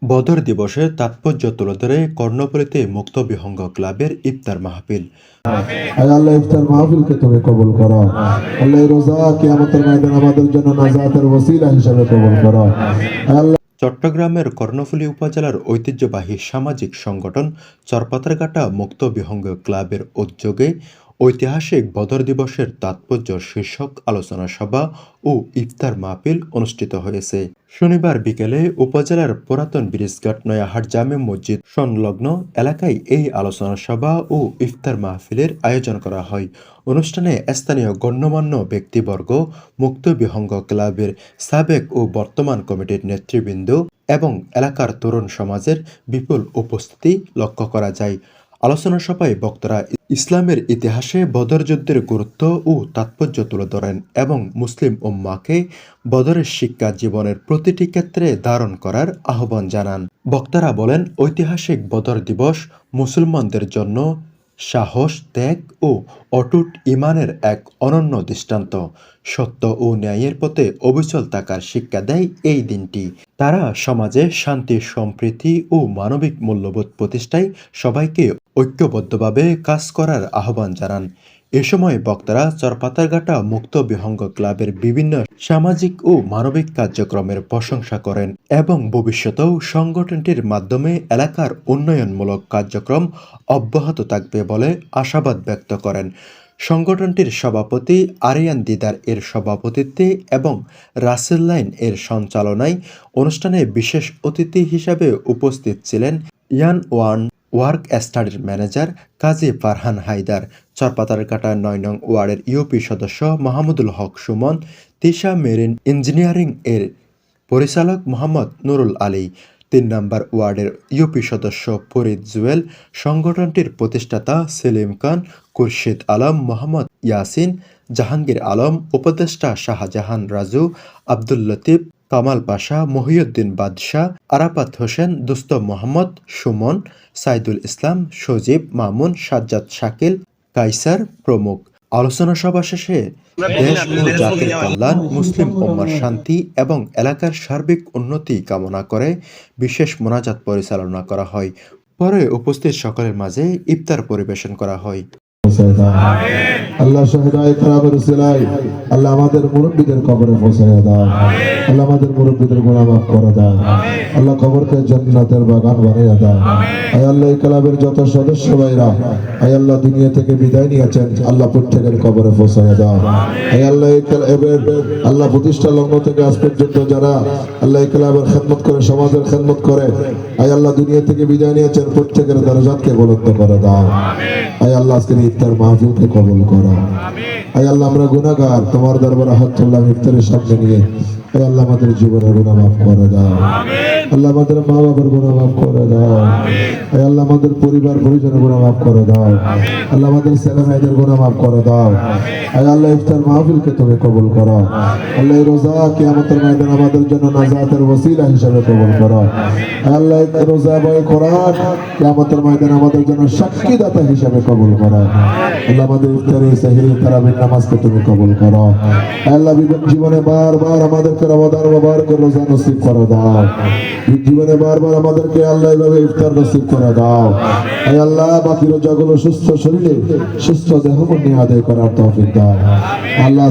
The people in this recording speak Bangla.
বদর দিবসে তাৎপর্য তুলে ধরে কর্ণফুলীতে মুক্ত বিহঙ্গ ক্লাবের ইফতার মাহফিল। আয় আল্লাহ, ইফতার মাহফিলকে তুমি কবুল করো। আল্লাহ, এই রোজা কিয়ামতের ময়দানে আমাদের জন্য নাজাতের ওসিলা হিসেবে কবুল করো। চট্টগ্রামের কর্ণফুলী উপজেলার ঐতিহ্যবাহী সামাজিক সংগঠন চরপাতারঘাটা মুক্ত বিহঙ্গ ক্লাবের উদ্যোগে ঐতিহাসিক বদর দিবসের তাৎপর্য শীর্ষক আলোচনা সভা ও ইফতার মাহফিল অনুষ্ঠিত হয়েছে। শনিবার বিকেলে উপজেলার পুরাতন ব্রিজঘাট নয়াহাট জামে মসজিদ সংলগ্ন এলাকায় এই আলোচনা সভা ও ইফতার মাহফিলের আয়োজন করা হয়। অনুষ্ঠানে স্থানীয় গণ্যমান্য ব্যক্তিবর্গ, মুক্ত বিহঙ্গ ক্লাবের সাবেক ও বর্তমান কমিটির নেতৃবৃন্দ এবং এলাকার তরুণ সমাজের বিপুল উপস্থিতি লক্ষ্য করা যায়। আলোচনা সভায় বক্তারা ইসলামের ইতিহাসে বদর যুদ্ধের গুরুত্ব ও তাৎপর্য তুলে ধরেন এবং মুসলিম উম্মাহকে বদরের শিক্ষা জীবনের প্রতিটি ক্ষেত্রে ধারণ করার আহ্বান জানান। বক্তারা বলেন, ঐতিহাসিক বদর দিবস মুসলমানদের জন্য সাহস, ত্যাগ ও অটুট ঈমানের এক অনন্য দৃষ্টান্ত। সত্য ও ন্যায়ের পথে অবিচল থাকার শিক্ষা দেয় এই দিনটি। তারা সমাজে শান্তি, সম্প্রীতি ও মানবিক মূল্যবোধ প্রতিষ্ঠায় সবাইকে ঐক্যবদ্ধভাবে কাজ করার আহ্বান জানান। এ সময় বক্তারা চরপাতারঘাটা মুক্ত বিহঙ্গ ক্লাবের বিভিন্ন সামাজিক ও মানবিক কার্যক্রমের প্রশংসা করেন এবং ভবিষ্যতেও সংগঠনটির মাধ্যমে এলাকার উন্নয়নমূলক কার্যক্রম অব্যাহত থাকবে বলে আশাবাদ ব্যক্ত করেন। সংগঠনটির সভাপতি আরিয়ান দিদার এর সভাপতিত্বে এবং রাসেল লাইন এর সঞ্চালনায় অনুষ্ঠানে বিশেষ অতিথি হিসাবে উপস্থিত ছিলেন ইয়ান ওয়ান ওয়ার্ক স্টাডির ম্যানেজার কাজী ফারহান হায়দার, চরপাতারঘাটা ৯ নং ওয়ার্ডের ইউপি সদস্য মাহমুদুল হক সুমন, তিশা মেরিন ইঞ্জিনিয়ারিং এর পরিচালক মোহাম্মদ নুরুল আলী, ৩ নম্বর ওয়ার্ডের ইউপি সদস্য ফরিদ জুয়েল, সংগঠনটির প্রতিষ্ঠাতা সেলিম খান, খুরশিদ আলম, মোহাম্মদ ইয়াসিন, জাহাঙ্গীর আলম, উপদেষ্টা শাহজাহান রাজু, আব্দুল লতিফ, কামাল পাশা, মহিউদ্দিন বাদশাহ, আরাফাত হোসেন, দুস্ত মোহাম্মদ সুমন, সাইদুল ইসলাম, সজীব, মামুন, সাজ্জাদ, শাকিল, কাইসার প্রমুখ। আলোচনা সভা শেষে দেশ ও জাতির কল্যাণ, মুসলিম উম্মার শান্তি এবং এলাকার সার্বিক উন্নতি কামনা করে বিশেষ মোনাজাত পরিচালনা করা হয়। পরে উপস্থিত সকলের মাঝে ইফতার পরিবেশন করা হয়। আল্লাহ শহীদায়ে কেরামের উসিলায় আল্লাহ আমাদের মুরব্বিদের কবরে পৌঁছায় দাও। আল্লাহ আমাদের মুরব্বিদের গুনাহ মাফ করে দাও। আল্লাহ কবরকে জান্নাতের বাগান বানিয়ে দাও। আয় আল্লাহ, এই ক্লাবের যত সদস্য ভাইরা আয় আল্লাহ দুনিয়া থেকে বিদায় নিয়েছেন, আল্লাহ প্রত্যেকের কবরে পৌঁছায় দাও। আয় আল্লাহ, এই ক্লাবের আল্লাহ প্রতিষ্ঠা লগ্ন থেকে আজ পর্যন্ত যারা আল্লাহ এই ক্লাবের খেদমত করে, সমাজের খেদমত করে আয় আল্লাহ দুনিয়া থেকে বিদায় নিয়েছেন, প্রত্যেকের দরজাতকে বুলন্দ করে দাও। আয় আল্লাহ, আজকের ইফতার মাহফিলকে কবুল করো। আয় আল্লাহ, আমরা গুনাহগার, তোমার দরবারে হাত তুললাম ইফতারের সামনে নিয়ে। আয় আল্লাহ, আমাদের জীবনের গুনাহ মাফ করে দাও। আল্লাহ, আমাদের মা বাবার গুনাহ মাফ করে দাও। আয় আল্লাহ, আমাদের পরিবার পরিজনের গুনাহ মাফ করে দাও। আল্লাহ, আমাদের ছেলে মেয়েদের গুনাহ মাফ করে দাও। আয় আল্লাহ, ইফতার মাহফিলকে তুমি কবুল করো। আল্লাহ, এই রোজা কিয়ামতের ময়দানে আমাদের জন্য নাজাতের ওসিলা হিসেবে কবুল করো। আয় আল্লাহ, এই রোজা বয় কোরআন কিয়ামতের ময়দানে আমাদের জন্য সাক্ষীদাতা হিসেবে কবুল করো। আল্লাহ, আমাদের ইফতারি, সেহরি, তারাবির নামাজকে তুমি কবুল করো। আল্লাহ, জীবনে বারবার আমাদেরকে রমাদান মুবারকের রোজা নসিব করে দাও। জীবনে বারবার আমাদেরকে আল্লাহ এভাবে ইফতার নসিব করে দাও। আয় আল্লাহ, বাকি রোজাগুলো সুস্থ শরীরে, সুস্থ দেহ নিয়ে আদায় করার তৌফিক দাও। আল্লাহ।